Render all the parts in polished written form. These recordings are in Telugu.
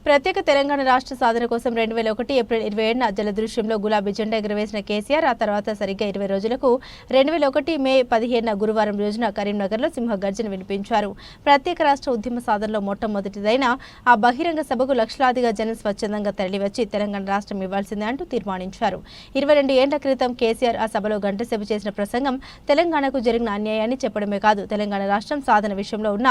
ప్రత్యేక తెలంగాణ రాష్ట్ర సాధన కోసం 2001 ఏప్రిల్ 27న జలదృశ్యంలో గులాబీ జెండా ఎగురవేసిన కేసీఆర్ ఆ తర్వాత సరిగ్గా 20 రోజులకు 2001 మే 15న గురువారం రోజున కరీంనగర్లో సింహగర్జన వినిపించారు. ప్రత్యేక రాష్ట్ర ఉద్యమ సాధనలో మొట్టమొదటిదైన ఆ బహిరంగ సభకు లక్షలాదిగా జనం స్వచ్ఛందంగా తరలివచ్చి తెలంగాణ రాష్ట్రం ఇవ్వాల్సిందే అంటూ తీర్మానించారు. 22 ఏళ్ల క్రితం కేసీఆర్ ఆ సభలో గంటసేపు చేసిన ప్రసంగం తెలంగాణకు జరిగిన అన్యాయాన్ని చెప్పడమే కాదు, తెలంగాణ రాష్ట్రం సాధన విషయంలో ఉన్న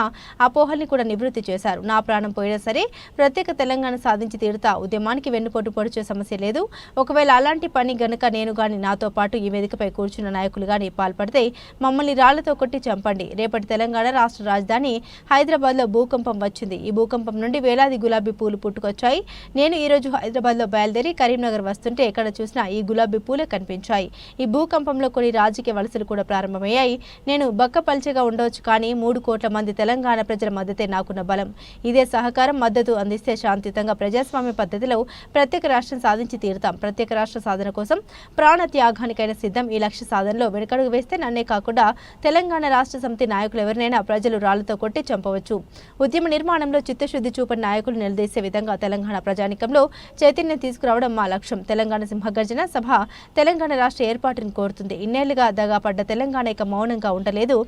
అపోహల్ని కూడా నివృత్తి చేశారు. నా ప్రాణం పోయినా సరే ప్రత్యేక తెలంగాణ సాధించి తీరుతా, ఉద్యమానికి వెన్నుపోటు పొడిచే సమస్య లేదు. ఒకవేళ అలాంటి పని గనుక నేను గాని నాతో పాటు ఈ వేదికపై కూర్చున్న నాయకులు గాని పాల్పడితే మమ్మల్ని రాళ్లతో కొట్టి చంపండి. రేపటి తెలంగాణ రాష్ట్ర రాజధాని హైదరాబాద్లో భూకంపం వచ్చింది. ఈ భూకంపం నుండి వేలాది గులాబీ పూలు పుట్టుకొచ్చాయి. నేను ఈ రోజు హైదరాబాద్లో బయలుదేరి కరీంనగర్ వస్తుంటే ఎక్కడ చూసినా ఈ గులాబీ పూలే కనిపించాయి. ఈ భూకంపంలో కొన్ని రాజకీయ వలసలు కూడా ప్రారంభమయ్యాయి. నేను బక్కపల్చగా ఉండవచ్చు, కానీ 3 కోట్ల మంది తెలంగాణ ప్రజల మద్దతే నాకున్న బలం. ఇదే సహకారం మద్దతు అందిస్తే శాంతియుతంగా ప్రజాస్వామ్య పద్ధతిలో ప్రత్యేక రాష్ట్రం సాధించి తీరుతాం. ప్రత్యేక రాష్ట్ర సాధన కోసం ప్రాణ త్యాగానికైనా సిద్ధం. ఈ లక్ష్య సాధనలో వెనుకడుగు వేస్తే నన్నే కాకుండా తెలంగాణ రాష్ట్ర సమితి నాయకులు ఎవరినైనా ప్రజలు రాళ్లతో కొట్టి చంపవచ్చు. ఉద్యమ నిర్మాణంలో చిత్తశుద్ధి చూపని నాయకులు నిలదీసే విధంగా తెలంగాణ ప్రజానికంలో చైతన్యం తీసుకురావడం మా లక్ష్యం. తెలంగాణ సింహగర్జన సభ తెలంగాణ రాష్ట్ర ఏర్పాటును కోరుతుంది. ఇన్నేళ్లుగా దగాపడ్డ తెలంగాణ ఇక మౌనంగా ఉండలేదు.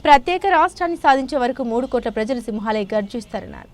ప్రత్యేక రాష్ట్రాన్ని సాధించే వరకు 3 కోట్ల ప్రజలు సింహాలై గర్జిస్తారన్నారు.